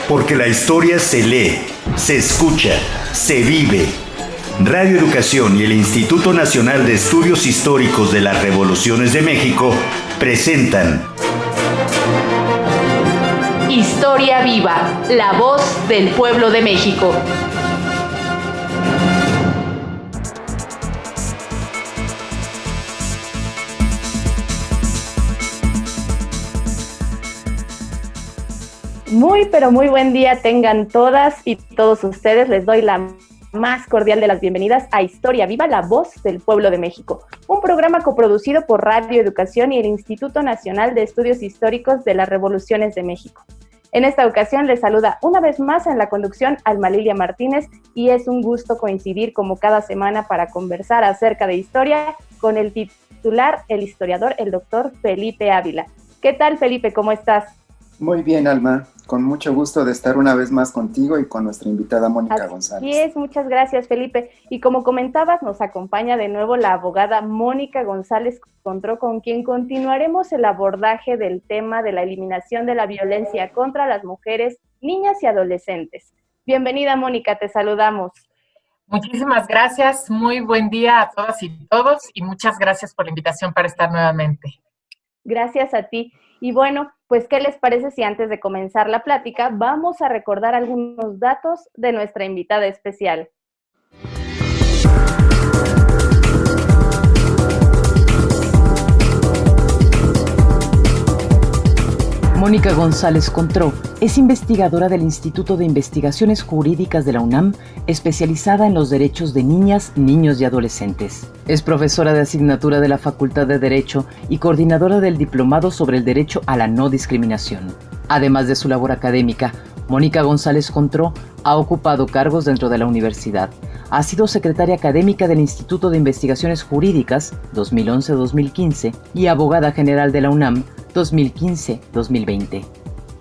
Porque la historia se lee, se escucha, se vive. Radio Educación y el Instituto Nacional de Estudios Históricos de las Revoluciones de México presentan Historia Viva, la voz del pueblo de México. Pero muy buen día tengan todas y todos ustedes. Les doy la más cordial de las bienvenidas a Historia Viva, la voz del pueblo de México, un programa coproducido por Radio Educación y el Instituto Nacional de Estudios Históricos de las Revoluciones de México. En esta ocasión les saluda una vez más en la conducción Alma Lilia Martínez y es un gusto coincidir como cada semana para conversar acerca de historia con el titular, el historiador, el doctor Felipe Ávila. ¿Qué tal, Felipe? ¿Cómo estás? Muy bien, Alma. Con mucho gusto de estar una vez más contigo y con nuestra invitada Mónica González. Así es, muchas gracias, Felipe. Y como comentabas, nos acompaña de nuevo la abogada Mónica González Contró, con quien continuaremos el abordaje del tema de la eliminación de la violencia contra las mujeres, niñas y adolescentes. Bienvenida, Mónica, te saludamos. Muchísimas gracias, muy buen día a todas y todos y muchas gracias por la invitación para estar nuevamente. Gracias a ti. Y bueno, pues, ¿qué les parece si antes de comenzar la plática vamos a recordar algunos datos de nuestra invitada especial? Mónica González Contró es investigadora del Instituto de Investigaciones Jurídicas de la UNAM, especializada en los derechos de niñas, niños y adolescentes. Es profesora de asignatura de la Facultad de Derecho y coordinadora del Diplomado sobre el Derecho a la No Discriminación. Además de su labor académica, Mónica González Contró ha ocupado cargos dentro de la universidad. Ha sido secretaria académica del Instituto de Investigaciones Jurídicas 2011-2015 y abogada general de la UNAM 2015-2020.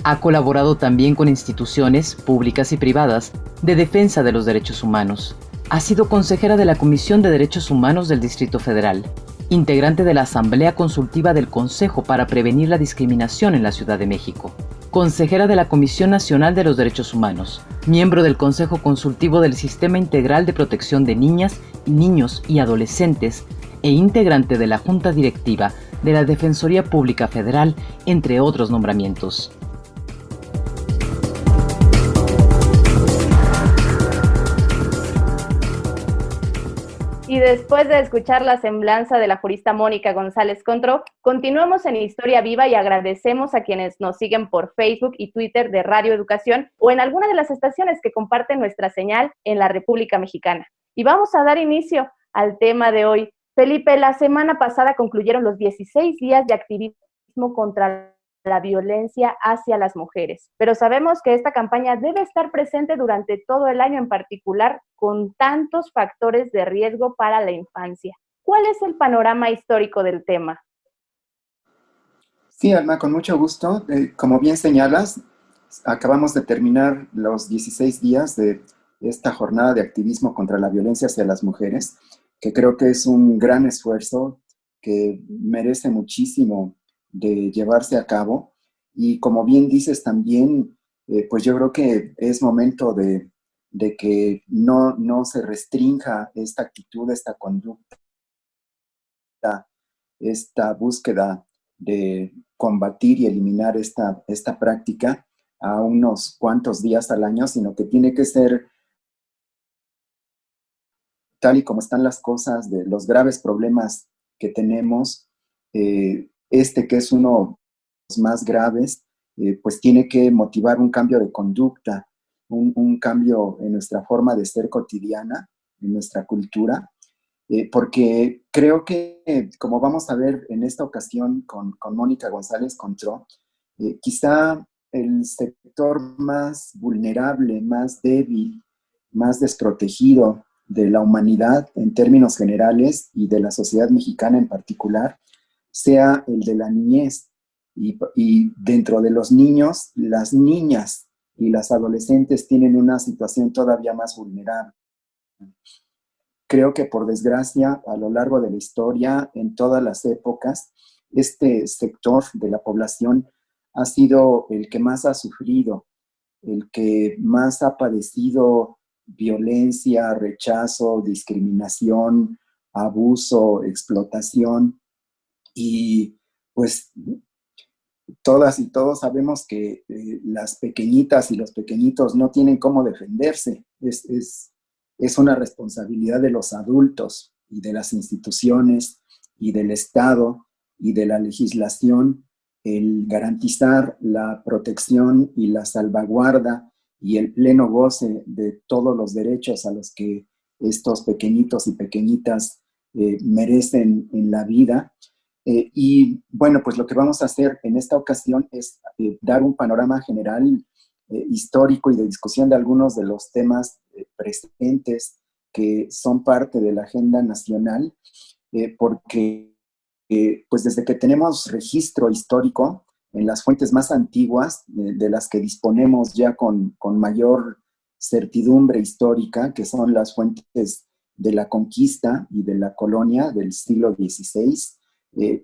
Ha colaborado también con instituciones públicas y privadas de defensa de los derechos humanos. Ha sido consejera de la Comisión de Derechos Humanos del Distrito Federal, integrante de la Asamblea Consultiva del Consejo para Prevenir la Discriminación en la Ciudad de México, consejera de la Comisión Nacional de los Derechos Humanos, miembro del Consejo Consultivo del Sistema Integral de Protección de Niñas, Niños y Adolescentes e integrante de la Junta Directiva de la Defensoría Pública Federal, entre otros nombramientos. Y después de escuchar la semblanza de la jurista Mónica González Contró, continuamos en Historia Viva y agradecemos a quienes nos siguen por Facebook y Twitter de Radio Educación o en alguna de las estaciones que comparten nuestra señal en la República Mexicana. Y vamos a dar inicio al tema de hoy. Felipe, la semana pasada concluyeron los 16 días de activismo contra la violencia hacia las mujeres, pero sabemos que esta campaña debe estar presente durante todo el año, en particular con tantos factores de riesgo para la infancia. ¿Cuál es el panorama histórico del tema? Sí, Alma, con mucho gusto. Como bien señalas, acabamos de terminar los 16 días de esta jornada de activismo contra la violencia hacia las mujeres, que creo que es un gran esfuerzo que merece muchísimo de llevarse a cabo. Y como bien dices también, pues yo creo que es momento de que no se restrinja esta actitud, esta conducta, esta búsqueda de combatir y eliminar esta práctica a unos cuantos días al año, sino que tiene que ser tal y como están las cosas, de los graves problemas que tenemos, que es uno de los más graves, pues tiene que motivar un cambio de conducta, un cambio en nuestra forma de ser cotidiana, en nuestra cultura, porque creo que, como vamos a ver en esta ocasión con Mónica González Contró, quizá el sector más vulnerable, más débil, más desprotegido de la humanidad en términos generales y de la sociedad mexicana en particular, sea el de la niñez. Y dentro de los niños, las niñas y las adolescentes tienen una situación todavía más vulnerable. Creo que, por desgracia, a lo largo de la historia, en todas las épocas, este sector de la población ha sido el que más ha sufrido el que más ha padecido violencia, rechazo, discriminación, abuso, explotación. Y pues todas y todos sabemos que las pequeñitas y los pequeñitos no tienen cómo defenderse. Es una responsabilidad de los adultos y de las instituciones y del Estado y de la legislación el garantizar la protección y la salvaguarda y el pleno goce de todos los derechos a los que estos pequeñitos y pequeñitas merecen en la vida. Y bueno, pues lo que vamos a hacer en esta ocasión es dar un panorama general histórico y de discusión de algunos de los temas presentes que son parte de la agenda nacional, porque pues desde que tenemos registro histórico en las fuentes más antiguas, de las que disponemos ya con mayor certidumbre histórica, que son las fuentes de la conquista y de la colonia del siglo XVI,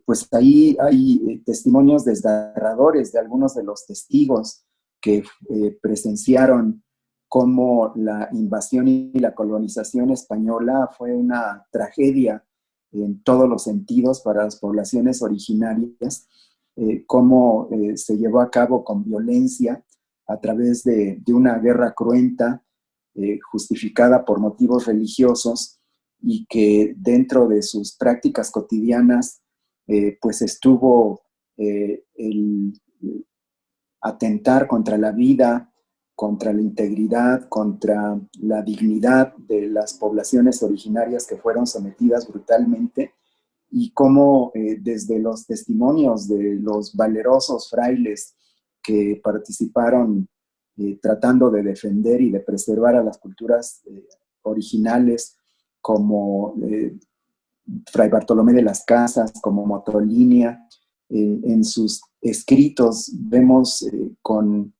pues ahí hay testimonios desgarradores de algunos de los testigos que presenciaron cómo la invasión y la colonización española fue una tragedia en todos los sentidos para las poblaciones originarias, cómo se llevó a cabo con violencia a través de una guerra cruenta, justificada por motivos religiosos, y que dentro de sus prácticas cotidianas pues estuvo el atentar contra la vida, contra la integridad, contra la dignidad de las poblaciones originarias que fueron sometidas brutalmente, y cómo desde los testimonios de los valerosos frailes que participaron tratando de defender y de preservar a las culturas originales, como Fray Bartolomé de las Casas, como Motolinia, en sus escritos vemos con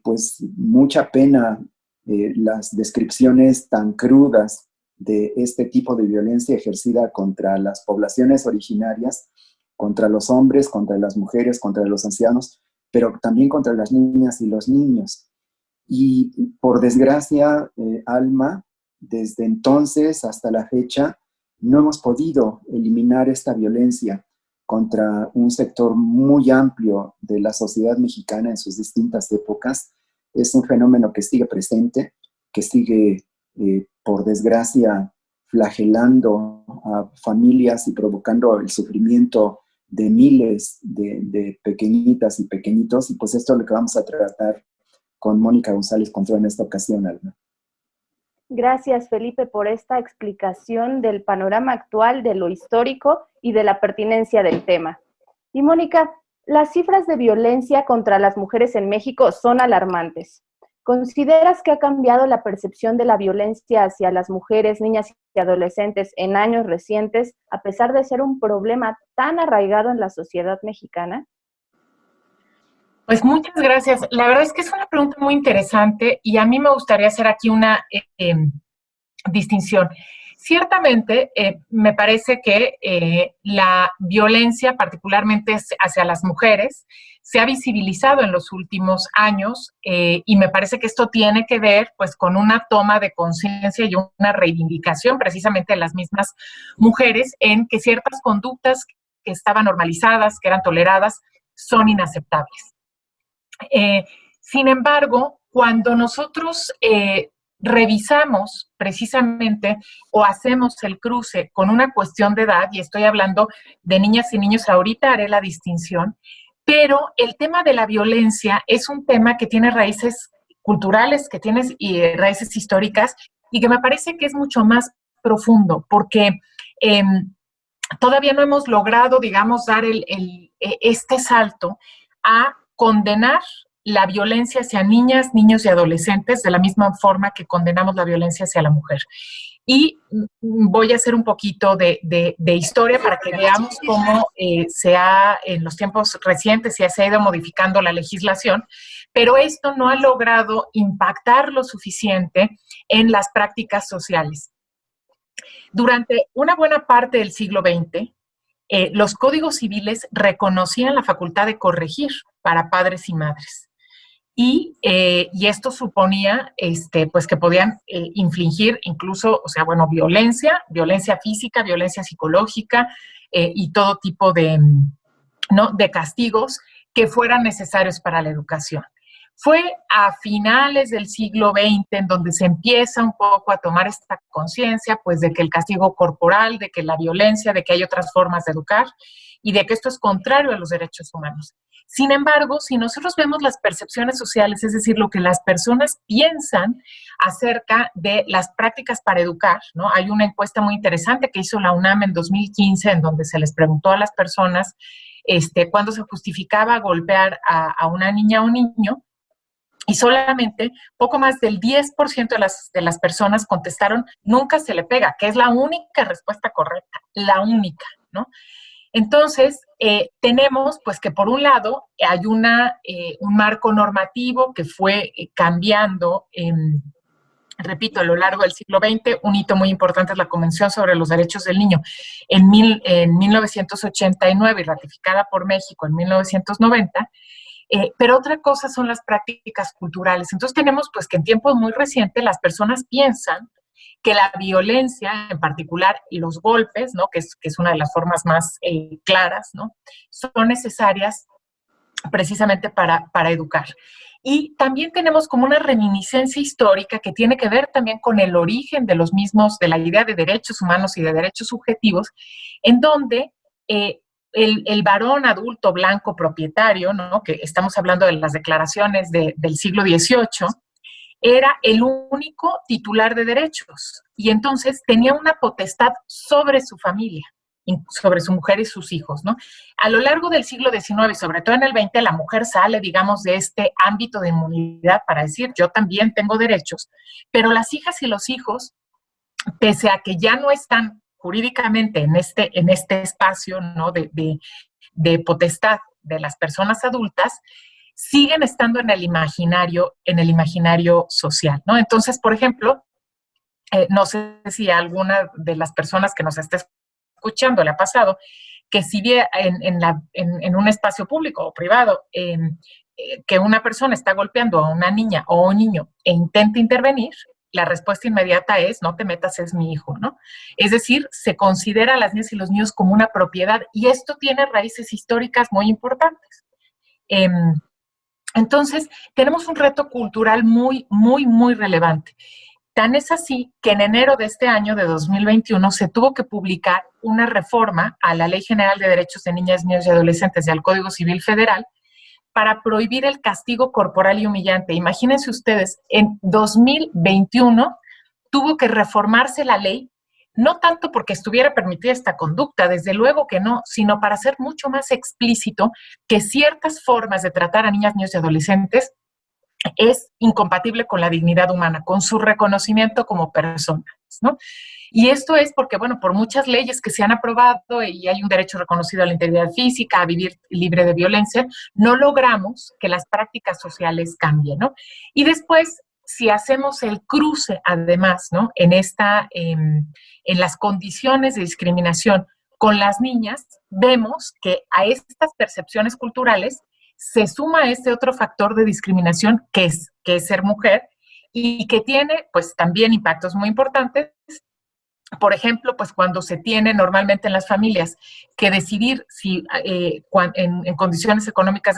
pues mucha pena las descripciones tan crudas de este tipo de violencia ejercida contra las poblaciones originarias, contra los hombres, contra las mujeres, contra los ancianos, pero también contra las niñas y los niños. Y por desgracia, Alma, desde entonces hasta la fecha, no hemos podido eliminar esta violencia contra un sector muy amplio de la sociedad mexicana en sus distintas épocas. Es un fenómeno que sigue presente, que sigue, por desgracia, flagelando a familias y provocando el sufrimiento de miles de pequeñitas y pequeñitos. Y pues esto es lo que vamos a tratar con Mónica González Contró en esta ocasión, Alma. Gracias, Felipe, por esta explicación del panorama actual, de lo histórico y de la pertinencia del tema. Y Mónica, las cifras de violencia contra las mujeres en México son alarmantes. ¿Consideras que ha cambiado la percepción de la violencia hacia las mujeres, niñas y adolescentes en años recientes, a pesar de ser un problema tan arraigado en la sociedad mexicana? Pues muchas gracias. La verdad es que es una pregunta muy interesante y a mí me gustaría hacer aquí una distinción. Ciertamente, me parece que la violencia, particularmente hacia las mujeres, se ha visibilizado en los últimos años y me parece que esto tiene que ver pues con una toma de conciencia y una reivindicación precisamente de las mismas mujeres en que ciertas conductas que estaban normalizadas, que eran toleradas, son inaceptables. Sin embargo, cuando nosotros revisamos precisamente o hacemos el cruce con una cuestión de edad, y estoy hablando de niñas y niños, ahorita haré la distinción, pero el tema de la violencia es un tema que tiene raíces culturales, que tiene raíces históricas, y que me parece que es mucho más profundo, porque todavía no hemos logrado, digamos, dar este salto a condenar la violencia hacia niñas, niños y adolescentes de la misma forma que condenamos la violencia hacia la mujer. Y voy a hacer un poquito de historia para que veamos cómo en los tiempos recientes se ha ido modificando la legislación, pero esto no ha logrado impactar lo suficiente en las prácticas sociales. Durante una buena parte del siglo XX, los códigos civiles reconocían la facultad de corregir para padres y madres. y esto suponía pues que podían infligir incluso, o sea, bueno, violencia física, violencia psicológica y todo tipo de, ¿no?, de castigos que fueran necesarios para la educación. Fue a finales del siglo XX en donde se empieza un poco a tomar esta conciencia, pues, de que el castigo corporal, de que la violencia, de que hay otras formas de educar y de que esto es contrario a los derechos humanos. Sin embargo, si nosotros vemos las percepciones sociales, es decir, lo que las personas piensan acerca de las prácticas para educar, ¿no? Hay una encuesta muy interesante que hizo la UNAM en 2015 en donde se les preguntó a las personas cuándo se justificaba golpear a una niña o un niño, y solamente poco más del 10% de las personas contestaron nunca se le pega, que es la única respuesta correcta, la única, ¿no? Entonces, tenemos pues que por un lado hay un marco normativo que fue cambiando, repito, a lo largo del siglo XX. Un hito muy importante es la Convención sobre los Derechos del Niño en 1989 y ratificada por México en 1990. Pero otra cosa son las prácticas culturales. Entonces tenemos pues que en tiempos muy recientes las personas piensan que la violencia, en particular los golpes, ¿no?, que es una de las formas más claras, ¿no?, son necesarias precisamente para educar. Y también tenemos como una reminiscencia histórica que tiene que ver también con el origen de los mismos, de la idea de derechos humanos y de derechos subjetivos, en donde el varón adulto blanco propietario, ¿no?, que estamos hablando de las declaraciones del siglo XVIII, era el único titular de derechos y entonces tenía una potestad sobre su familia, sobre su mujer y sus hijos, ¿no? A lo largo del siglo XIX y sobre todo en el XX, la mujer sale, digamos, de este ámbito de inmunidad para decir, yo también tengo derechos, pero las hijas y los hijos, pese a que ya no están jurídicamente en este espacio, ¿no?, de potestad de las personas adultas, siguen estando en el imaginario social, ¿no? Entonces, por ejemplo, no sé si a alguna de las personas que nos esté escuchando le ha pasado que si bien en un espacio público o privado que una persona está golpeando a una niña o un niño e intenta intervenir, la respuesta inmediata es, no te metas, es mi hijo, ¿no? Es decir, se considera a las niñas y los niños como una propiedad y esto tiene raíces históricas muy importantes. Entonces, tenemos un reto cultural muy, muy, muy relevante. Tan es así que en enero de este año, de 2021, se tuvo que publicar una reforma a la Ley General de Derechos de Niñas, Niños y Adolescentes y al Código Civil Federal para prohibir el castigo corporal y humillante. Imagínense ustedes, en 2021 tuvo que reformarse la ley, no tanto porque estuviera permitida esta conducta, desde luego que no, sino para ser mucho más explícito que ciertas formas de tratar a niñas, niños y adolescentes es incompatible con la dignidad humana, con su reconocimiento como personas, ¿no? Y esto es porque, bueno, por muchas leyes que se han aprobado y hay un derecho reconocido a la integridad física, a vivir libre de violencia, no logramos que las prácticas sociales cambien, ¿no? Y después, si hacemos el cruce, además, ¿no?, en las condiciones de discriminación con las niñas, vemos que a estas percepciones culturales se suma este otro factor de discriminación que es ser mujer y que tiene pues también impactos muy importantes. Por ejemplo, pues cuando se tiene normalmente en las familias que decidir si en condiciones económicas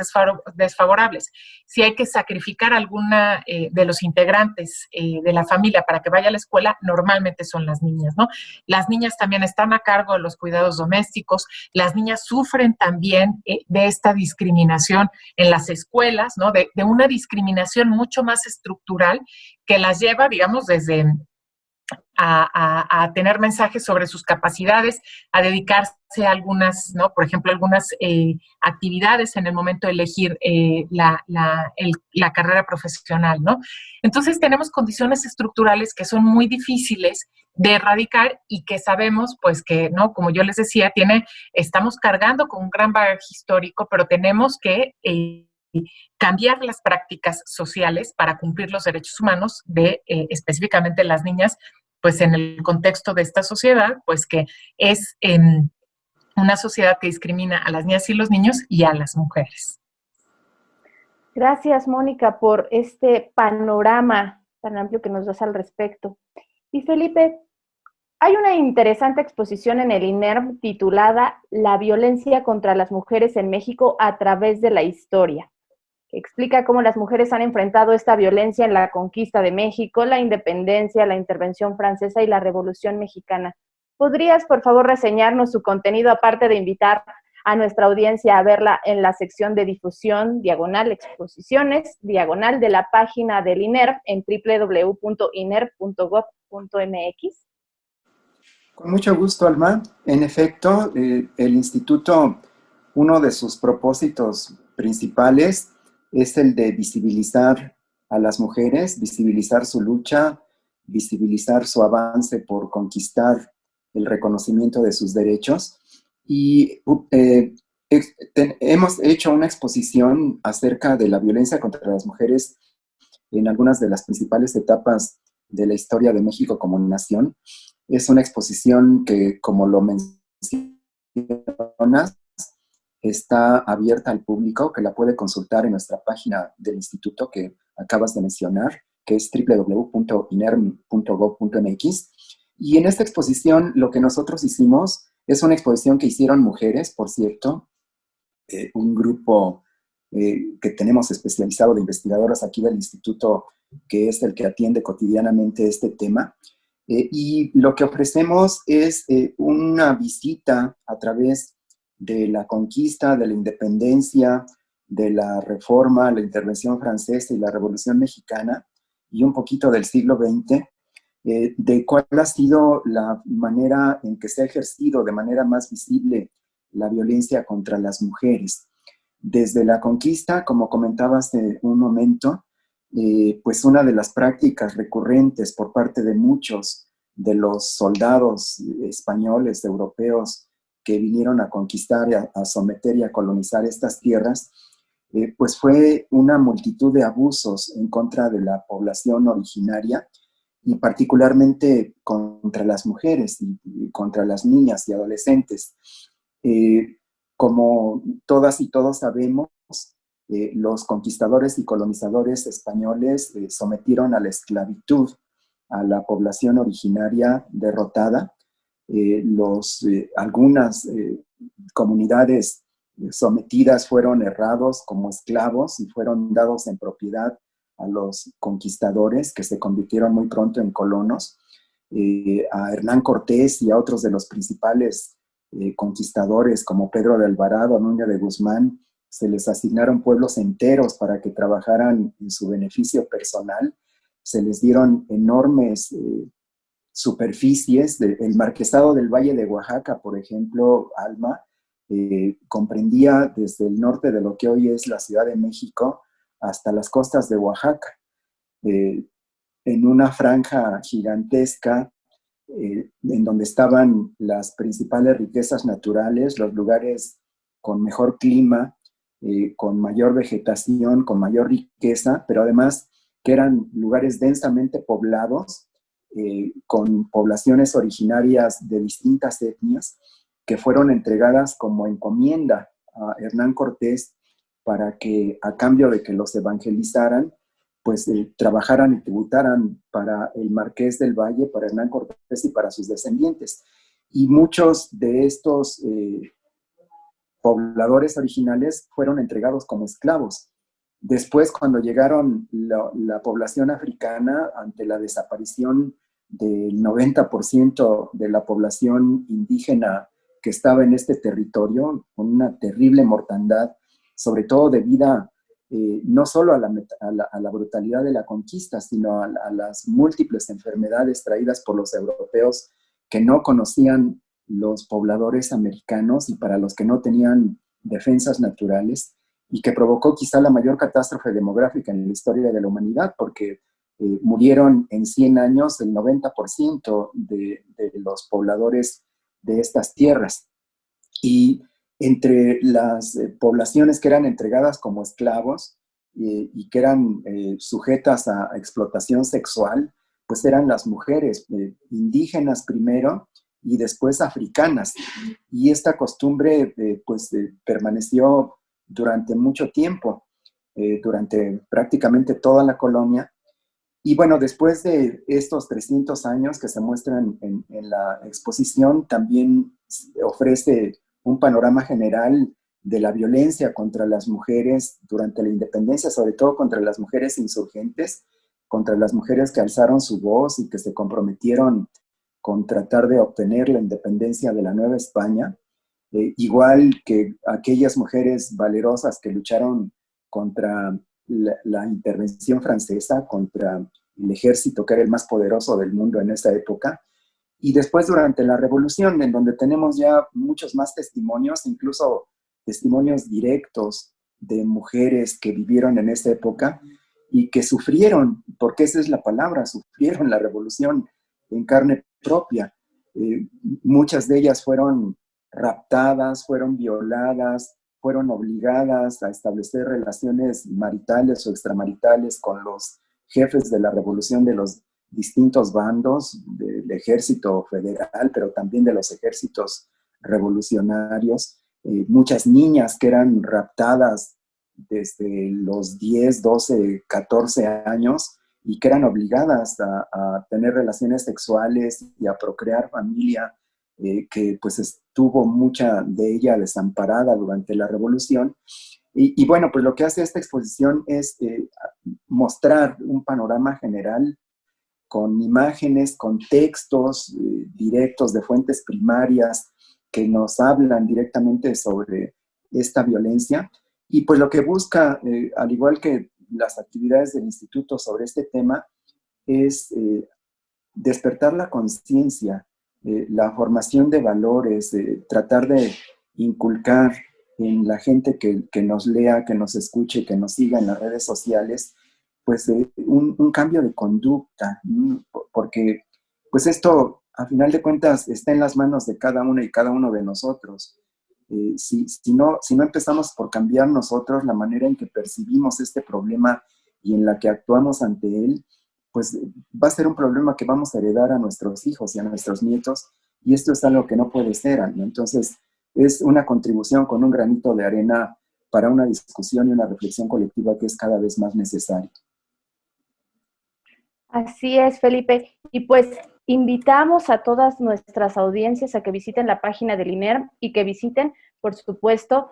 desfavorables, si hay que sacrificar alguna de los integrantes de la familia para que vaya a la escuela, normalmente son las niñas, ¿no? Las niñas también están a cargo de los cuidados domésticos, las niñas sufren también de esta discriminación en las escuelas, ¿no? De una discriminación mucho más estructural que las lleva, digamos, desde a tener mensajes sobre sus capacidades, a dedicarse a algunas, ¿no?, por ejemplo, algunas actividades en el momento de elegir la carrera profesional, ¿no? Entonces tenemos condiciones estructurales que son muy difíciles de erradicar y que sabemos, pues que, ¿no?, como yo les decía, estamos cargando con un gran bagaje histórico, pero tenemos que cambiar las prácticas sociales para cumplir los derechos humanos de específicamente las niñas, pues en el contexto de esta sociedad, pues que es una sociedad que discrimina a las niñas y los niños y a las mujeres. Gracias, Mónica, por este panorama tan amplio que nos das al respecto. Y Felipe, hay una interesante exposición en el INERM titulada La violencia contra las mujeres en México a través de la historia, que explica cómo las mujeres han enfrentado esta violencia en la conquista de México, la independencia, la intervención francesa y la Revolución Mexicana. ¿Podrías, por favor, reseñarnos su contenido, aparte de invitar a nuestra audiencia a verla en la sección de difusión, /exposiciones, de la página del INERM en www.iner.gov.mx? Con mucho gusto, Alma. En efecto, el instituto, uno de sus propósitos principales es el de visibilizar a las mujeres, visibilizar su lucha, visibilizar su avance por conquistar el reconocimiento de sus derechos. Y hemos hecho una exposición acerca de la violencia contra las mujeres en algunas de las principales etapas de la historia de México como nación. Es una exposición que, como lo mencionas, está abierta al público, que la puede consultar en nuestra página del instituto que acabas de mencionar, que es www.inerm.gov.mx. Y en esta exposición lo que nosotros hicimos es una exposición que hicieron mujeres, por cierto, un grupo que tenemos especializado de investigadoras aquí del instituto, que es el que atiende cotidianamente este tema. Y lo que ofrecemos es una visita a través de la conquista, de la independencia, de la reforma, la intervención francesa y la Revolución Mexicana, y un poquito del siglo XX, de cuál ha sido la manera en que se ha ejercido de manera más visible la violencia contra las mujeres. Desde la conquista, como comentabas hace un momento, pues una de las prácticas recurrentes por parte de muchos de los soldados españoles, europeos, que vinieron a conquistar, a someter y a colonizar estas tierras, pues fue una multitud de abusos en contra de la población originaria y particularmente contra las mujeres y contra las niñas y adolescentes. Como todas y todos sabemos, los conquistadores y colonizadores españoles sometieron a la esclavitud a la población originaria derrotada. Algunas comunidades sometidas fueron herrados como esclavos y fueron dados en propiedad a los conquistadores, que se convirtieron muy pronto en colonos. A Hernán Cortés y a otros de los principales conquistadores como Pedro de Alvarado, Núñez de Guzmán, se les asignaron pueblos enteros para que trabajaran en su beneficio personal. Se les dieron enormes superficies. El marquesado del Valle de Oaxaca, por ejemplo, Alma, comprendía desde el norte de lo que hoy es la Ciudad de México hasta las costas de Oaxaca, en una franja gigantesca en donde estaban las principales riquezas naturales, los lugares con mejor clima, con mayor vegetación, con mayor riqueza, pero además que eran lugares densamente poblados, con poblaciones originarias de distintas etnias, que fueron entregadas como encomienda a Hernán Cortés para que, a cambio de que los evangelizaran, pues trabajaran y tributaran para el Marqués del Valle, para Hernán Cortés y para sus descendientes. Y muchos de estos pobladores originales fueron entregados como esclavos. Después, cuando llegaron la población africana, ante la desaparición del 90% de la población indígena que estaba en este territorio, con una terrible mortandad, sobre todo debida no solo a la brutalidad de la conquista, sino a las múltiples enfermedades traídas por los europeos que no conocían los pobladores americanos y para los que no tenían defensas naturales, y que provocó quizá la mayor catástrofe demográfica en la historia de la humanidad, porque murieron en 100 años el 90% de los pobladores de estas tierras. Y entre las poblaciones que eran entregadas como esclavos y que eran sujetas a explotación sexual, pues eran las mujeres indígenas primero y después africanas. Y esta costumbre permaneció durante mucho tiempo. durante prácticamente toda la colonia. Y bueno, después de estos 300 años que se muestran en la exposición, también ofrece un panorama general de la violencia contra las mujeres durante la independencia, sobre todo contra las mujeres insurgentes, contra las mujeres que alzaron su voz y que se comprometieron con tratar de obtener la independencia de la Nueva España, igual que aquellas mujeres valerosas que lucharon contra la intervención francesa, contra el ejército que era el más poderoso del mundo en esa época, y después durante la Revolución, en donde tenemos ya muchos más testimonios, incluso testimonios directos de mujeres que vivieron en esa época y que sufrieron, porque esa es la palabra, sufrieron la Revolución en carne propia. Muchas de ellas fueron raptadas, fueron violadas, fueron obligadas a establecer relaciones maritales o extramaritales con los jefes de la revolución de los distintos bandos, del ejército federal, pero también de los ejércitos revolucionarios. Muchas niñas que eran raptadas desde los 10, 12, 14 años y que eran obligadas a tener relaciones sexuales y a procrear familia, que pues estuvo mucha de ella desamparada durante la revolución. Y bueno, pues lo que hace esta exposición es mostrar un panorama general con imágenes, con textos directos de fuentes primarias que nos hablan directamente sobre esta violencia. Y pues lo que busca, al igual que las actividades del instituto sobre este tema, es despertar la conciencia, la formación de valores, tratar de inculcar en la gente que nos lea, que nos escuche, que nos siga en las redes sociales, pues un cambio de conducta, porque pues esto, a final de cuentas, está en las manos de cada una y cada uno de nosotros. Si no empezamos por cambiar nosotros la manera en que percibimos este problema y en la que actuamos ante él, pues va a ser un problema que vamos a heredar a nuestros hijos y a nuestros nietos, y esto es algo que no puede ser, ¿no? Entonces, es una contribución con un granito de arena para una discusión y una reflexión colectiva que es cada vez más necesaria. Así es, Felipe. Y pues invitamos a todas nuestras audiencias a que visiten la página del INERM y que visiten, por supuesto,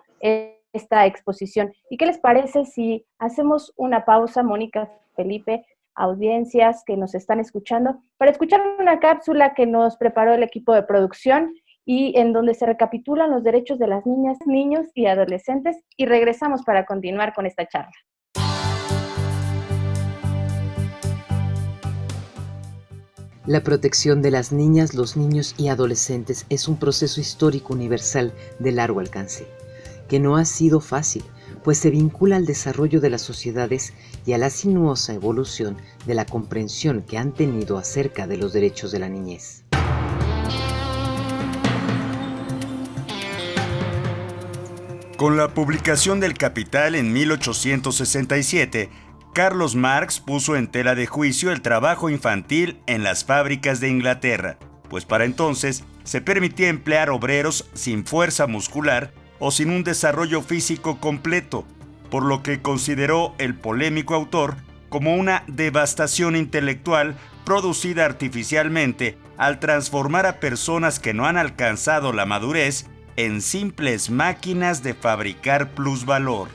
esta exposición. ¿Y qué les parece si hacemos una pausa, Mónica, Felipe, audiencias que nos están escuchando, para escuchar una cápsula que nos preparó el equipo de producción y en donde se recapitulan los derechos de las niñas, niños y adolescentes, y regresamos para continuar con esta charla? La protección de las niñas, los niños y adolescentes es un proceso histórico universal de largo alcance, que no ha sido fácil, pues se vincula al desarrollo de las sociedades y a la sinuosa evolución de la comprensión que han tenido acerca de los derechos de la niñez. Con la publicación del Capital en 1867, Carlos Marx puso en tela de juicio el trabajo infantil en las fábricas de Inglaterra, pues para entonces se permitía emplear obreros sin fuerza muscular o sin un desarrollo físico completo, por lo que consideró el polémico autor como una devastación intelectual producida artificialmente al transformar a personas que no han alcanzado la madurez en simples máquinas de fabricar plusvalor.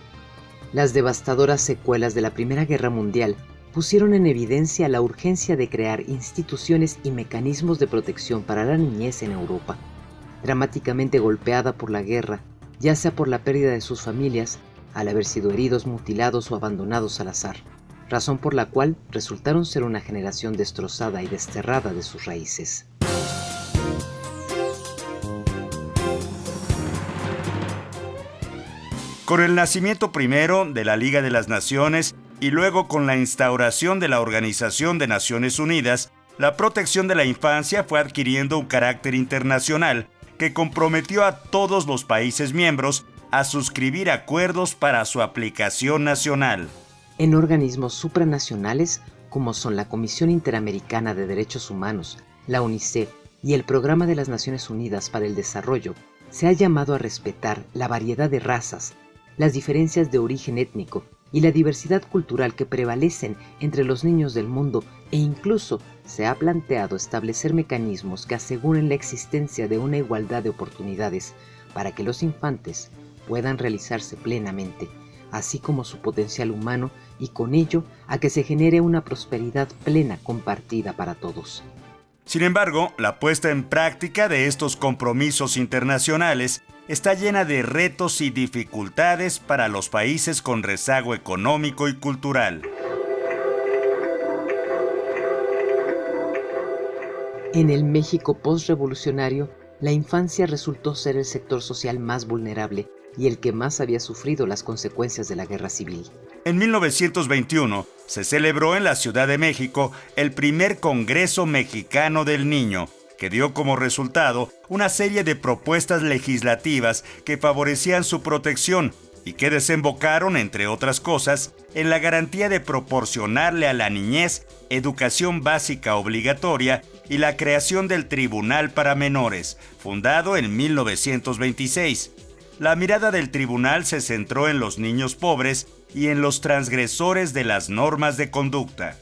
Las devastadoras secuelas de la Primera Guerra Mundial pusieron en evidencia la urgencia de crear instituciones y mecanismos de protección para la niñez en Europa, dramáticamente golpeada por la guerra, ya sea por la pérdida de sus familias, al haber sido heridos, mutilados o abandonados al azar, razón por la cual resultaron ser una generación destrozada y desterrada de sus raíces. Con el nacimiento primero de la Liga de las Naciones y luego con la instauración de la Organización de Naciones Unidas, la protección de la infancia fue adquiriendo un carácter internacional que comprometió a todos los países miembros a suscribir acuerdos para su aplicación nacional. En organismos supranacionales, como son la Comisión Interamericana de Derechos Humanos, la UNICEF y el Programa de las Naciones Unidas para el Desarrollo, se ha llamado a respetar la variedad de razas, las diferencias de origen étnico y la diversidad cultural que prevalecen entre los niños del mundo, e incluso se ha planteado establecer mecanismos que aseguren la existencia de una igualdad de oportunidades para que los infantes puedan realizarse plenamente, así como su potencial humano, y con ello a que se genere una prosperidad plena compartida para todos. Sin embargo, la puesta en práctica de estos compromisos internacionales está llena de retos y dificultades para los países con rezago económico y cultural. En el México postrevolucionario, la infancia resultó ser el sector social más vulnerable y el que más había sufrido las consecuencias de la guerra civil. En 1921 se celebró en la Ciudad de México el primer Congreso Mexicano del Niño, que dio como resultado una serie de propuestas legislativas que favorecían su protección y que desembocaron, entre otras cosas, en la garantía de proporcionarle a la niñez educación básica obligatoria y la creación del Tribunal para Menores, fundado en 1926. La mirada del tribunal se centró en los niños pobres y en los transgresores de las normas de conducta.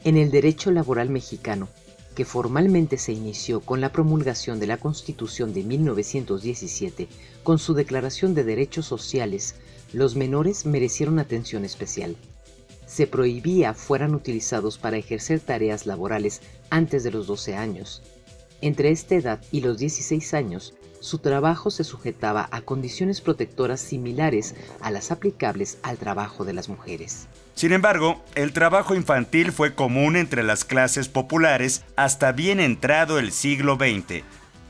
En el derecho laboral mexicano, que formalmente se inició con la promulgación de la Constitución de 1917, con su Declaración de Derechos Sociales, los menores merecieron atención especial. Se prohibía fueran utilizados para ejercer tareas laborales antes de los 12 años. Entre esta edad y los 16 años, su trabajo se sujetaba a condiciones protectoras similares a las aplicables al trabajo de las mujeres. Sin embargo, el trabajo infantil fue común entre las clases populares hasta bien entrado el siglo XX.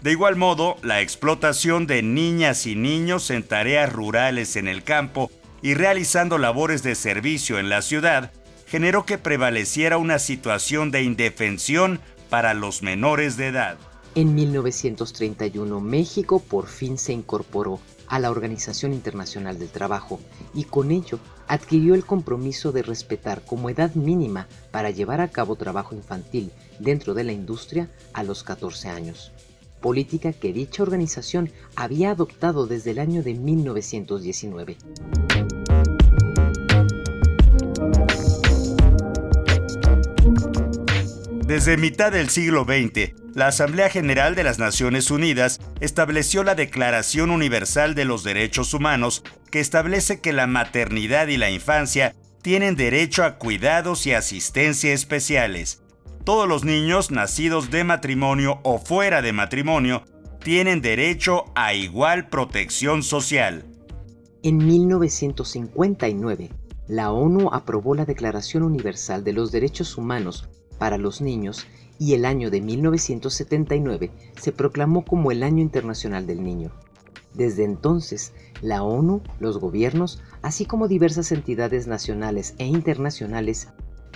De igual modo, la explotación de niñas y niños en tareas rurales en el campo y realizando labores de servicio en la ciudad generó que prevaleciera una situación de indefensión para los menores de edad. En 1931, México por fin se incorporó a la Organización Internacional del Trabajo y con ello adquirió el compromiso de respetar como edad mínima para llevar a cabo trabajo infantil dentro de la industria a los 14 años, política que dicha organización había adoptado desde el año de 1919. Desde mitad del siglo XX, la Asamblea General de las Naciones Unidas estableció la Declaración Universal de los Derechos Humanos, que establece que la maternidad y la infancia tienen derecho a cuidados y asistencia especiales. Todos los niños nacidos de matrimonio o fuera de matrimonio tienen derecho a igual protección social. En 1959, la ONU aprobó la Declaración Universal de los Derechos Humanos para los niños y el año de 1979 se proclamó como el Año Internacional del Niño. Desde entonces, la ONU, los gobiernos, así como diversas entidades nacionales e internacionales,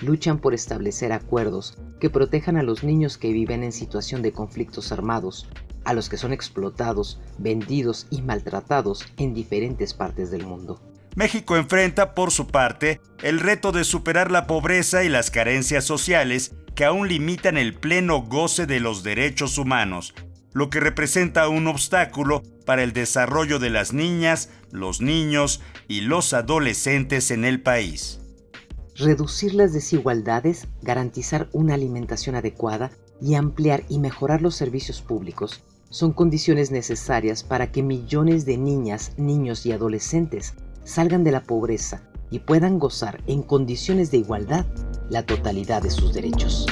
luchan por establecer acuerdos que protejan a los niños que viven en situación de conflictos armados, a los que son explotados, vendidos y maltratados en diferentes partes del mundo. México enfrenta, por su parte, el reto de superar la pobreza y las carencias sociales que aún limitan el pleno goce de los derechos humanos, lo que representa un obstáculo para el desarrollo de las niñas, los niños y los adolescentes en el país. Reducir las desigualdades, garantizar una alimentación adecuada y ampliar y mejorar los servicios públicos son condiciones necesarias para que millones de niñas, niños y adolescentes salgan de la pobreza y puedan gozar en condiciones de igualdad la totalidad de sus derechos.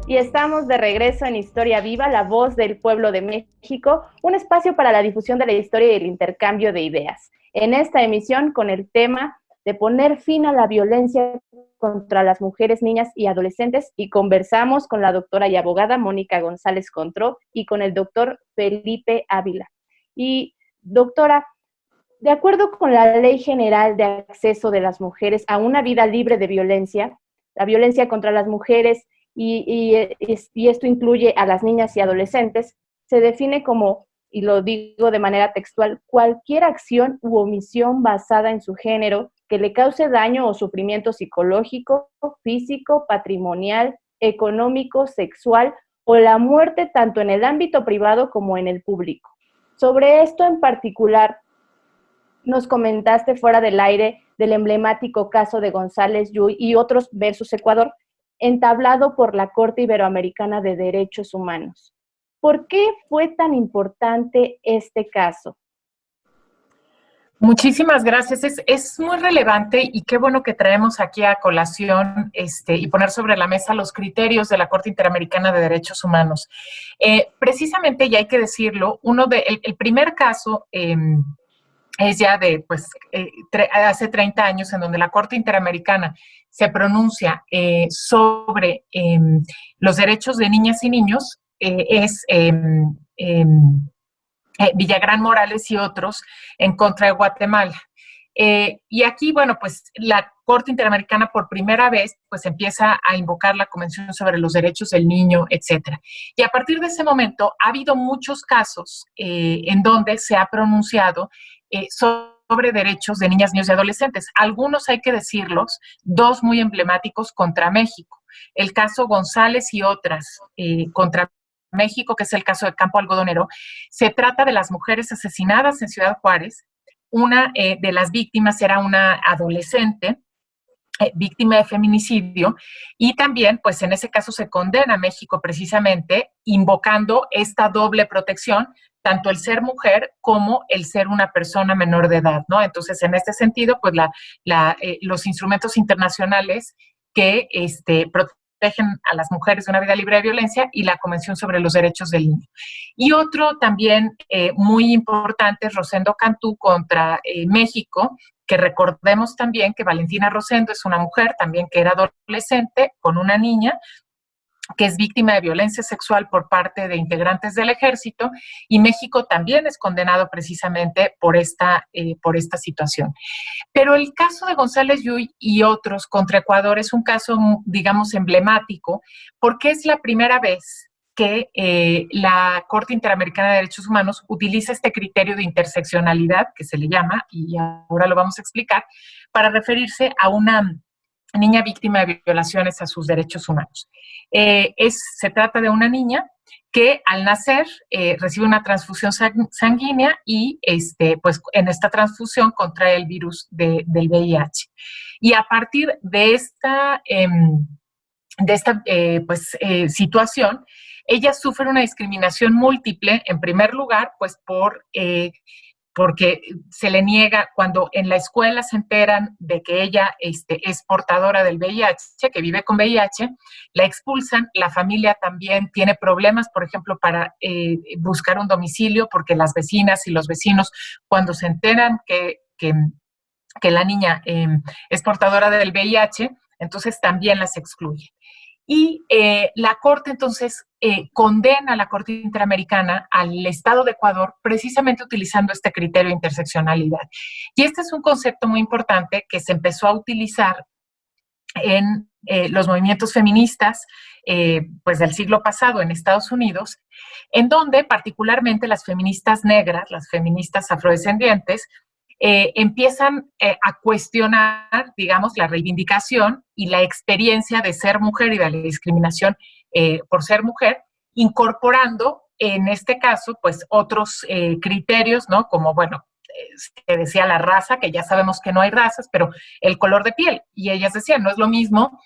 Y estamos de regreso en Historia Viva, la voz del pueblo de México, un espacio para la difusión de la historia y el intercambio de ideas. En esta emisión con el tema de poner fin a la violencia contra las mujeres, niñas y adolescentes, y conversamos con la doctora y abogada Mónica González Contró y con el doctor Felipe Ávila. Y doctora, de acuerdo con la Ley General de Acceso de las Mujeres a una vida libre de violencia, la violencia contra las mujeres y esto incluye a las niñas y adolescentes, se define como, y lo digo de manera textual, cualquier acción u omisión basada en su género que le cause daño o sufrimiento psicológico, físico, patrimonial, económico, sexual o la muerte tanto en el ámbito privado como en el público. Sobre esto en particular, nos comentaste fuera del aire del emblemático caso de González Yuy y otros versus Ecuador, entablado por la Corte Iberoamericana de Derechos Humanos. ¿Por qué fue tan importante este caso? Muchísimas gracias. Es muy relevante y qué bueno que traemos aquí a colación y poner sobre la mesa los criterios de la Corte Interamericana de Derechos Humanos. Precisamente, y hay que decirlo, el primer caso es ya de hace 30 años, en donde la Corte Interamericana se pronuncia sobre los derechos de niñas y niños, Villagrán Morales y otros en contra de Guatemala. Y aquí, bueno, pues la Corte Interamericana por primera vez pues empieza a invocar la Convención sobre los Derechos del Niño, etcétera. Y a partir de ese momento ha habido muchos casos en donde se ha pronunciado sobre derechos de niñas, niños y adolescentes. Algunos, hay que decirlos, dos muy emblemáticos contra México. El caso González y otras contra México, que es el caso de Campo Algodonero. Se trata de las mujeres asesinadas en Ciudad Juárez. Una de las víctimas era una adolescente, víctima de feminicidio, y también, pues en ese caso se condena a México precisamente invocando esta doble protección, tanto el ser mujer como el ser una persona menor de edad, ¿no? Entonces, en este sentido, pues los instrumentos internacionales que protegen a las mujeres de una vida libre de violencia y la Convención sobre los Derechos del Niño. Y otro también muy importante es Rosendo Cantú contra México, que recordemos también que Valentina Rosendo es una mujer también que era adolescente con una niña que es víctima de violencia sexual por parte de integrantes del ejército, y México también es condenado precisamente por esta situación. Pero el caso de González Yuy y otros contra Ecuador es un caso, digamos, emblemático, porque es la primera vez que la Corte Interamericana de Derechos Humanos utiliza este criterio de interseccionalidad, que se le llama, y ahora lo vamos a explicar, para referirse a una niña víctima de violaciones a sus derechos humanos. Se trata de una niña que al nacer recibe una transfusión sanguínea y pues en esta transfusión contrae el virus del VIH. Y a partir de esta situación, ella sufre una discriminación múltiple, en primer lugar, pues porque se le niega, cuando en la escuela se enteran de que ella es portadora del VIH, que vive con VIH, la expulsan. La familia también tiene problemas, por ejemplo, para buscar un domicilio, porque las vecinas y los vecinos, cuando se enteran que la niña es portadora del VIH, entonces también las excluye. Y la Corte entonces condena a la Corte Interamericana al Estado de Ecuador precisamente utilizando este criterio de interseccionalidad. Y este es un concepto muy importante que se empezó a utilizar en los movimientos feministas pues del siglo pasado en Estados Unidos, en donde particularmente las feministas negras, las feministas afrodescendientes, empiezan a cuestionar, digamos, la reivindicación y la experiencia de ser mujer y de la discriminación por ser mujer, incorporando en este caso, pues, otros criterios, ¿no? Como, bueno, se decía la raza, que ya sabemos que no hay razas, pero el color de piel. Y ellas decían, no es lo mismo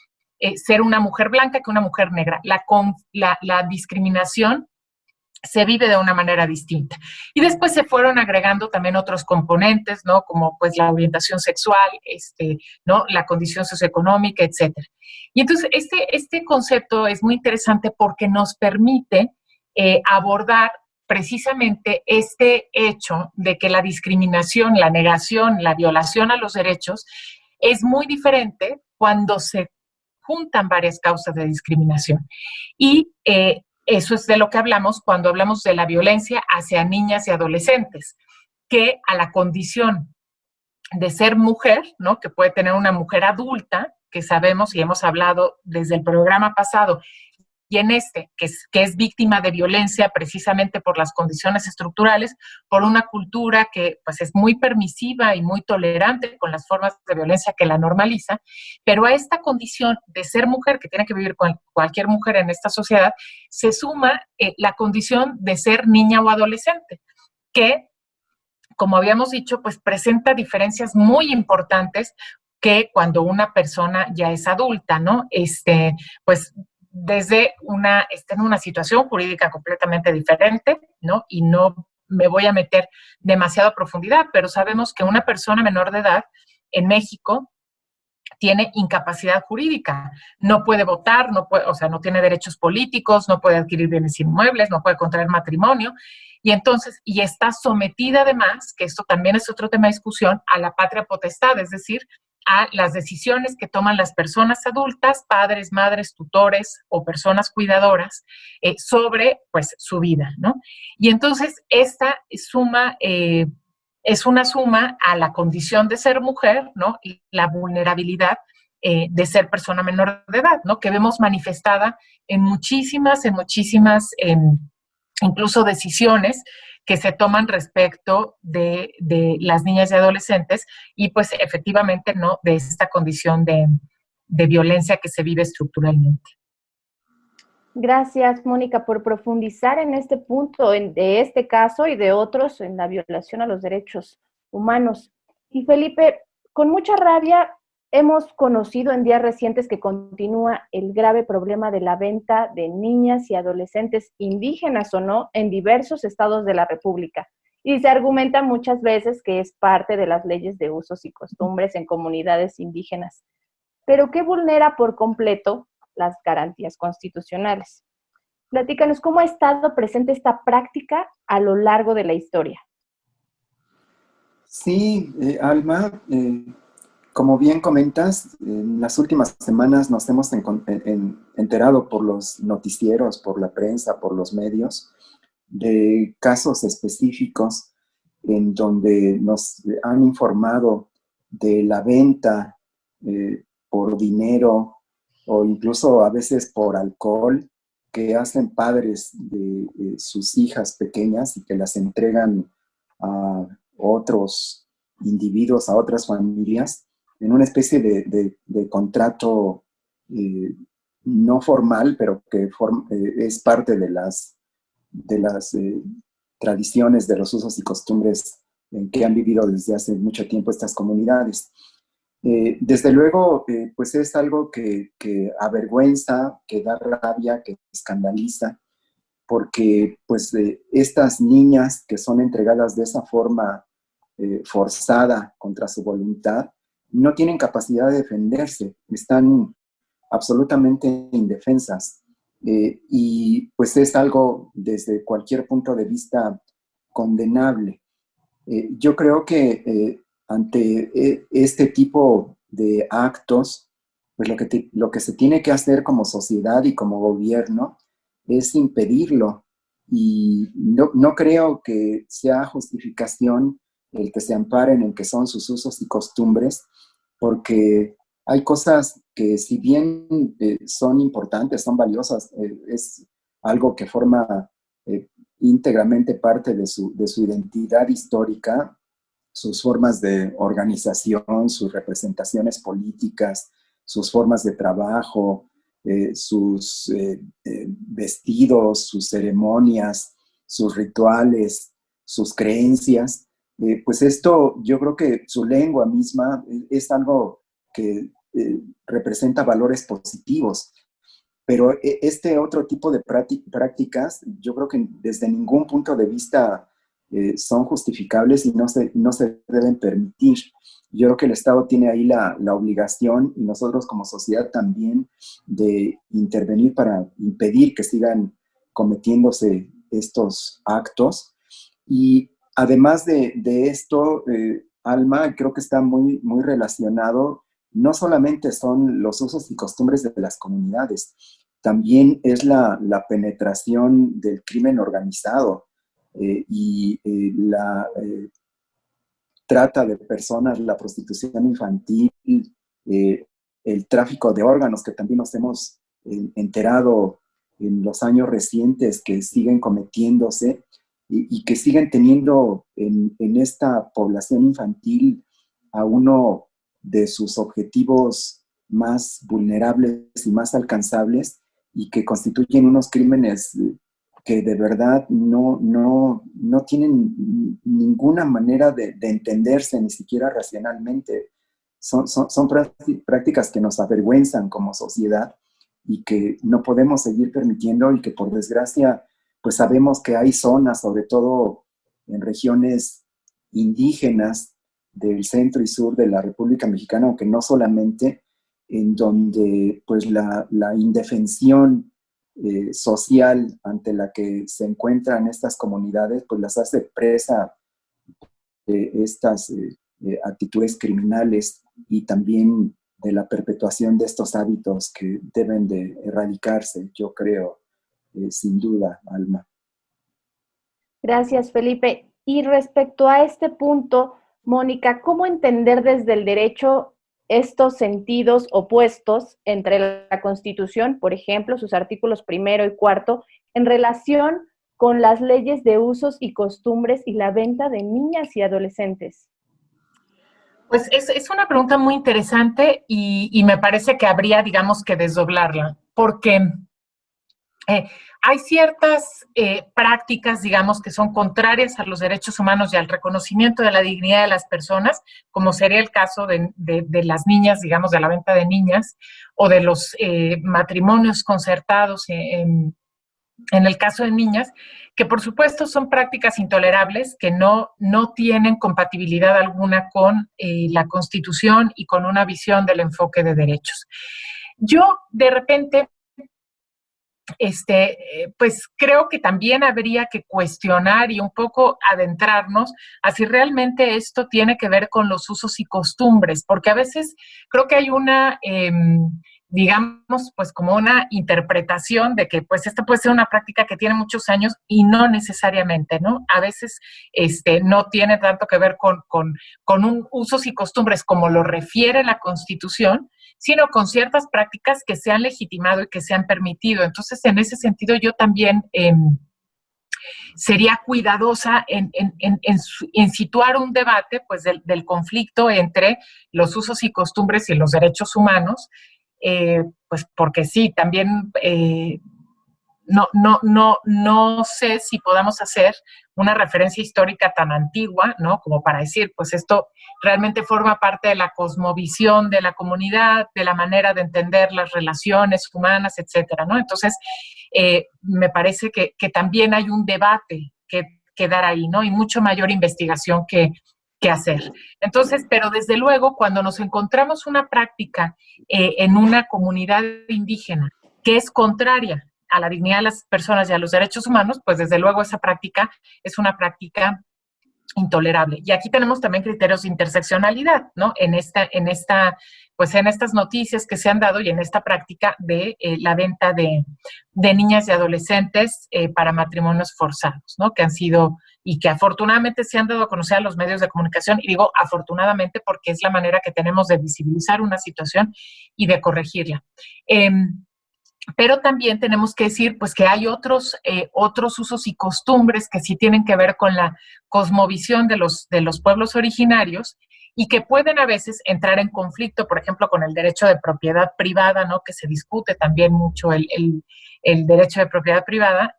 ser una mujer blanca que una mujer negra. La discriminación se vive de una manera distinta. Y después se fueron agregando también otros componentes, ¿no? Como pues la orientación sexual, ¿no? La condición socioeconómica, etcétera. Y entonces este concepto es muy interesante porque nos permite abordar precisamente este hecho de que la discriminación, la negación, la violación a los derechos es muy diferente cuando se juntan varias causas de discriminación. Y eso es de lo que hablamos cuando hablamos de la violencia hacia niñas y adolescentes, que a la condición de ser mujer, ¿no? Que puede tener una mujer adulta, que sabemos y hemos hablado desde el programa pasado, y en este, que es víctima de violencia precisamente por las condiciones estructurales, por una cultura que pues es muy permisiva y muy tolerante con las formas de violencia que la normaliza, pero a esta condición de ser mujer, que tiene que vivir con cualquier mujer en esta sociedad, se suma la condición de ser niña o adolescente, que, como habíamos dicho, pues presenta diferencias muy importantes que cuando una persona ya es adulta, ¿no? Pues desde está en una situación jurídica completamente diferente, ¿no? Y no me voy a meter demasiado a profundidad, pero sabemos que una persona menor de edad en México tiene incapacidad jurídica, no puede votar, no puede, o sea, no tiene derechos políticos, no puede adquirir bienes inmuebles, no puede contraer matrimonio, y entonces, y está sometida además, que esto también es otro tema de discusión, a la patria potestad, es decir, a las decisiones que toman las personas adultas, padres, madres, tutores o personas cuidadoras sobre, pues, su vida, ¿no? Y entonces, esta suma es una suma a la condición de ser mujer, ¿no? Y la vulnerabilidad de ser persona menor de edad, ¿no? Que vemos manifestada en muchísimas, incluso decisiones que se toman respecto de las niñas y adolescentes y pues efectivamente, ¿no? De esta condición de violencia que se vive estructuralmente. Gracias, Mónica, por profundizar en este punto, de este caso y de otros en la violación a los derechos humanos. Y Felipe, con mucha rabia hemos conocido en días recientes que continúa el grave problema de la venta de niñas y adolescentes, indígenas o no, en diversos estados de la República. Y se argumenta muchas veces que es parte de las leyes de usos y costumbres en comunidades indígenas, pero que vulnera por completo las garantías constitucionales. Platícanos cómo ha estado presente esta práctica a lo largo de la historia. Sí, Alma, como bien comentas, en las últimas semanas nos hemos enterado por los noticieros, por la prensa, por los medios, de casos específicos en donde nos han informado de la venta por dinero o incluso a veces por alcohol que hacen padres de sus hijas pequeñas y que las entregan a otros individuos, a otras familias, en una especie de contrato no formal, pero que es parte de las tradiciones, de los usos y costumbres en que han vivido desde hace mucho tiempo estas comunidades. Desde luego, pues es algo que avergüenza, que da rabia, que escandaliza, porque pues estas niñas que son entregadas de esa forma forzada contra su voluntad, no tienen capacidad de defenderse, están absolutamente indefensas. Y pues es algo desde cualquier punto de vista condenable. Yo creo que ante este tipo de actos, pues lo que se tiene que hacer como sociedad y como gobierno es impedirlo. Y no creo que sea justificación el que se amparen en que son sus usos y costumbres, porque hay cosas que si bien son importantes, son valiosas, es algo que forma íntegramente parte de su identidad histórica, sus formas de organización, sus representaciones políticas, sus formas de trabajo, sus vestidos, sus ceremonias, sus rituales, sus creencias. Pues esto, yo creo que su lengua misma es algo que representa valores positivos. Pero este otro tipo de prácticas, yo creo que desde ningún punto de vista son justificables y no se deben permitir. Yo creo que el Estado tiene ahí la obligación, y nosotros como sociedad también, de intervenir para impedir que sigan cometiéndose estos actos. Y además de esto, Alma, creo que está muy, muy relacionado. No solamente son los usos y costumbres de las comunidades, también es la penetración del crimen organizado y la trata de personas, la prostitución infantil, el tráfico de órganos, que también nos hemos enterado en los años recientes que siguen cometiéndose y que siguen teniendo en esta población infantil a uno de sus objetivos más vulnerables y más alcanzables, y que constituyen unos crímenes que de verdad no tienen ninguna manera de entenderse, ni siquiera racionalmente. Son prácticas que nos avergüenzan como sociedad y que no podemos seguir permitiendo, y que por desgracia pues sabemos que hay zonas, sobre todo en regiones indígenas del centro y sur de la República Mexicana, aunque no solamente, en donde pues la indefensión social ante la que se encuentran estas comunidades, pues las hace presa de estas actitudes criminales, y también de la perpetuación de estos hábitos que deben de erradicarse, yo creo, sin duda, Alma. Gracias, Felipe. Y respecto a este punto, Mónica, ¿cómo entender desde el derecho estos sentidos opuestos entre la Constitución, por ejemplo, sus artículos 1 y 4, en relación con las leyes de usos y costumbres y la venta de niñas y adolescentes? Pues es una pregunta muy interesante y me parece que habría, digamos, que desdoblarla, porque hay ciertas prácticas, digamos, que son contrarias a los derechos humanos y al reconocimiento de la dignidad de las personas, como sería el caso de las niñas, digamos, de la venta de niñas, o de los matrimonios concertados en el caso de niñas, que por supuesto son prácticas intolerables, que no tienen compatibilidad alguna con la Constitución y con una visión del enfoque de derechos. Yo, de repente, pues creo que también habría que cuestionar y un poco adentrarnos a si realmente esto tiene que ver con los usos y costumbres, porque a veces creo que hay una, digamos, pues como una interpretación de que pues esta puede ser una práctica que tiene muchos años y no necesariamente, ¿no? A veces no tiene tanto que ver con un usos y costumbres como lo refiere la Constitución, sino con ciertas prácticas que se han legitimado y que se han permitido. Entonces, en ese sentido, yo también sería cuidadosa en situar un debate pues, del conflicto entre los usos y costumbres y los derechos humanos, pues porque sí, también no sé si podamos hacer una referencia histórica tan antigua, ¿no? Como para decir, pues esto realmente forma parte de la cosmovisión de la comunidad, de la manera de entender las relaciones humanas, etcétera, ¿no? Entonces, me parece que también hay un debate que dar ahí, ¿no? Y mucho mayor investigación que hacer. Entonces, pero desde luego, cuando nos encontramos una práctica en una comunidad indígena que es contraria a la dignidad de las personas y a los derechos humanos, pues desde luego esa práctica es una práctica intolerable. Y aquí tenemos también criterios de interseccionalidad, ¿no? En estas noticias que se han dado y en esta práctica de la venta de niñas y adolescentes para matrimonios forzados, ¿no? Que han sido y que afortunadamente se han dado a conocer a los medios de comunicación, y digo afortunadamente porque es la manera que tenemos de visibilizar una situación y de corregirla. Pero también tenemos que decir pues, que hay otros usos y costumbres que sí tienen que ver con la cosmovisión de los pueblos originarios y que pueden a veces entrar en conflicto, por ejemplo, con el derecho de propiedad privada, ¿no? Que se discute también mucho el derecho de propiedad privada,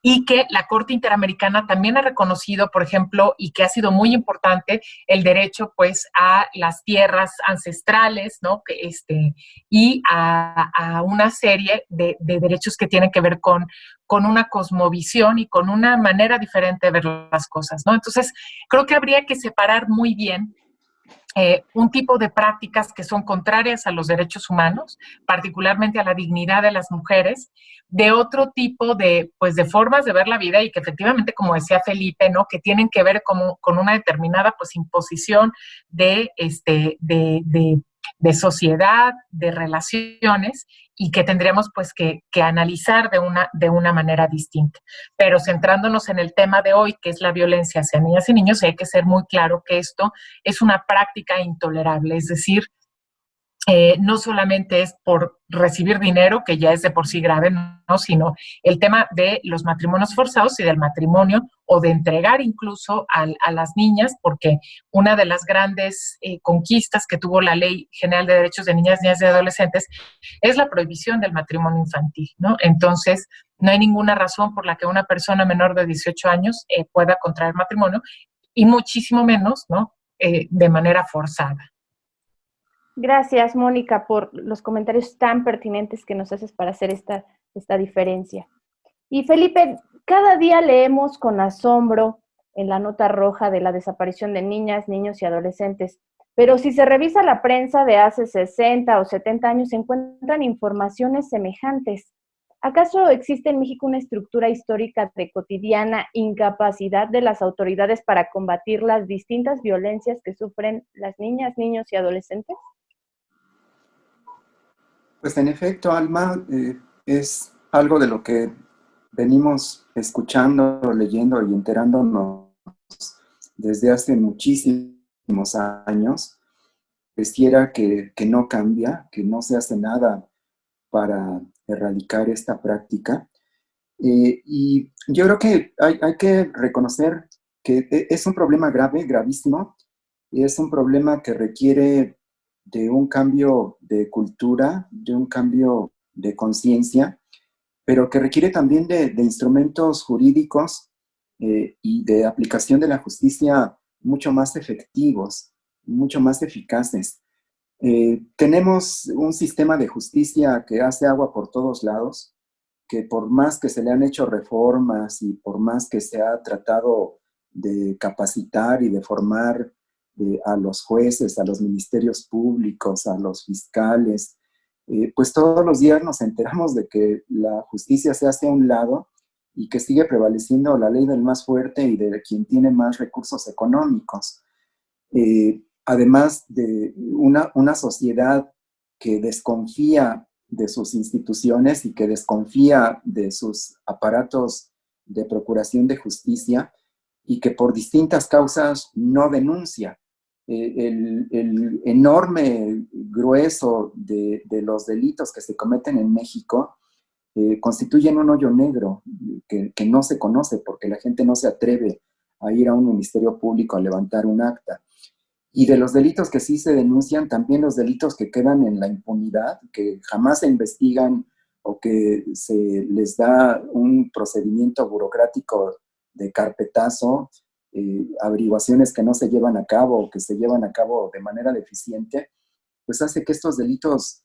y que la Corte Interamericana también ha reconocido, por ejemplo, y que ha sido muy importante, el derecho, pues, a las tierras ancestrales, ¿no? Y a una serie de derechos que tienen que ver con una cosmovisión y con una manera diferente de ver las cosas, ¿no? Entonces, creo que habría que separar muy bien un tipo de prácticas que son contrarias a los derechos humanos, particularmente a la dignidad de las mujeres, de otro tipo de formas de ver la vida y que efectivamente, como decía Felipe, ¿no? Que tienen que ver con una determinada pues imposición de sociedad, de relaciones, y que tendríamos pues que analizar de una manera distinta. Pero centrándonos en el tema de hoy, que es la violencia hacia niñas y niños, hay que ser muy claro que esto es una práctica intolerable, es decir, no solamente es por recibir dinero, que ya es de por sí grave, ¿no? Sino el tema de los matrimonios forzados y del matrimonio, o de entregar incluso a las niñas, porque una de las grandes conquistas que tuvo la Ley General de Derechos de Niñas, Niñas y Adolescentes es la prohibición del matrimonio infantil, ¿no? Entonces, no hay ninguna razón por la que una persona menor de 18 años pueda contraer matrimonio, y muchísimo menos, ¿no? De manera forzada. Gracias, Mónica, por los comentarios tan pertinentes que nos haces para hacer esta diferencia. Y Felipe, cada día leemos con asombro en la nota roja de la desaparición de niñas, niños y adolescentes, pero si se revisa la prensa de hace 60 o 70 años, se encuentran informaciones semejantes. ¿Acaso existe en México una estructura histórica de cotidiana incapacidad de las autoridades para combatir las distintas violencias que sufren las niñas, niños y adolescentes? Pues en efecto, Alma, es algo de lo que venimos escuchando, leyendo y enterándonos desde hace muchísimos años. Pareciera que no cambia, que no se hace nada para erradicar esta práctica. Y yo creo que hay que reconocer que es un problema grave, gravísimo, y es un problema que requiere de un cambio de cultura, de un cambio de conciencia, pero que requiere también de instrumentos jurídicos y de aplicación de la justicia mucho más efectivos, mucho más eficaces. Tenemos un sistema de justicia que hace agua por todos lados, que por más que se le han hecho reformas y por más que se ha tratado de capacitar y de formar a los jueces, a los ministerios públicos, a los fiscales, pues todos los días nos enteramos de que la justicia se hace a un lado y que sigue prevaleciendo la ley del más fuerte y de quien tiene más recursos económicos. Además de una sociedad que desconfía de sus instituciones y que desconfía de sus aparatos de procuración de justicia y que por distintas causas no denuncia. El enorme grueso de los delitos que se cometen en México constituyen un hoyo negro que no se conoce porque la gente no se atreve a ir a un ministerio público a levantar un acta. Y de los delitos que sí se denuncian, también los delitos que quedan en la impunidad, que jamás se investigan o que se les da un procedimiento burocrático de carpetazo, averiguaciones que no se llevan a cabo o que se llevan a cabo de manera deficiente, pues hace que estos delitos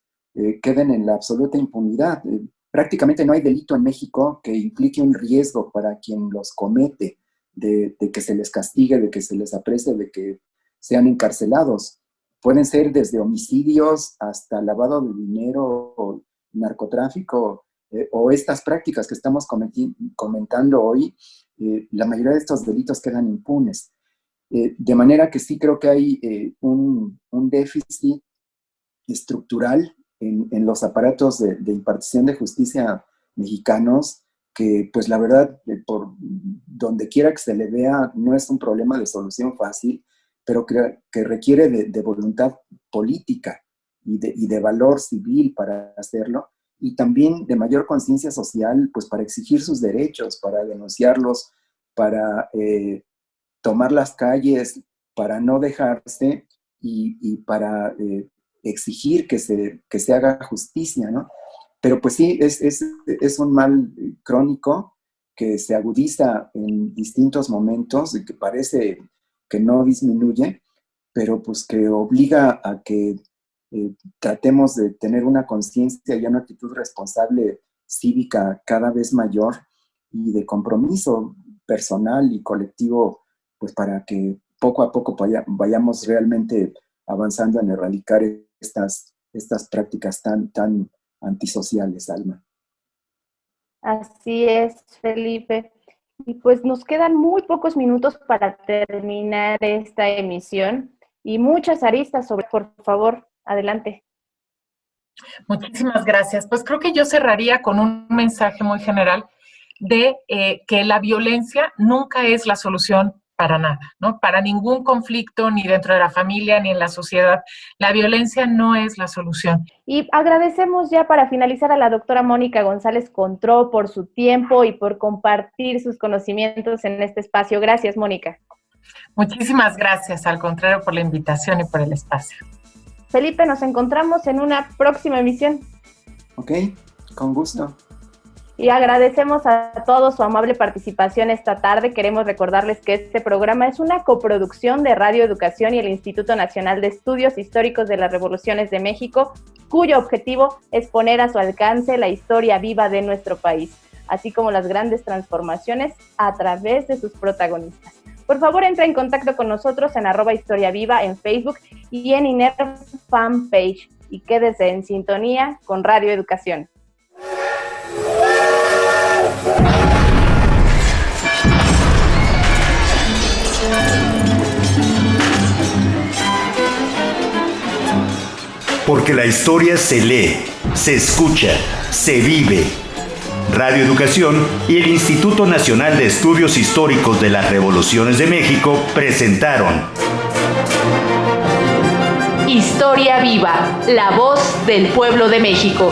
queden en la absoluta impunidad. Prácticamente no hay delito en México que implique un riesgo para quien los comete, de que se les castigue, de que se les aprecie, de que sean encarcelados. Pueden ser desde homicidios hasta lavado de dinero, o narcotráfico, o estas prácticas que estamos comentando hoy. La mayoría de estos delitos quedan impunes. De manera que sí creo que hay un déficit estructural en los aparatos de impartición de justicia mexicanos, que pues la verdad, por donde quiera que se le vea, no es un problema de solución fácil, pero que requiere de voluntad política y de valor civil para hacerlo, y también de mayor conciencia social, pues para exigir sus derechos, para denunciarlos, para tomar las calles, para no dejarse y para exigir que se haga justicia, ¿no? Pero pues sí, es un mal crónico que se agudiza en distintos momentos y que parece que no disminuye, pero pues que obliga a que tratemos de tener una conciencia y una actitud responsable cívica cada vez mayor y de compromiso personal y colectivo, pues para que poco a poco vayamos realmente avanzando en erradicar estas prácticas tan antisociales, Alma. Así es, Felipe. Y pues nos quedan muy pocos minutos para terminar esta emisión y muchas aristas por favor, adelante. Muchísimas gracias. Pues creo que yo cerraría con un mensaje muy general de que la violencia nunca es la solución para nada, ¿no? Para ningún conflicto, ni dentro de la familia, ni en la sociedad. La violencia no es la solución. Y agradecemos ya para finalizar a la doctora Mónica González Contró por su tiempo y por compartir sus conocimientos en este espacio. Gracias, Mónica. Muchísimas gracias, al contrario, por la invitación y por el espacio. Felipe, nos encontramos en una próxima emisión. Ok, con gusto. Y agradecemos a todos su amable participación esta tarde. Queremos recordarles que este programa es una coproducción de Radio Educación y el Instituto Nacional de Estudios Históricos de las Revoluciones de México, cuyo objetivo es poner a su alcance la historia viva de nuestro país, así como las grandes transformaciones a través de sus protagonistas. Por favor, entra en contacto con nosotros en @historiaviva en Facebook y en INER fanpage. Y quédese en sintonía con Radio Educación. Porque la historia se lee, se escucha, se vive. Radio Educación y el Instituto Nacional de Estudios Históricos de las Revoluciones de México presentaron Historia Viva, la voz del pueblo de México.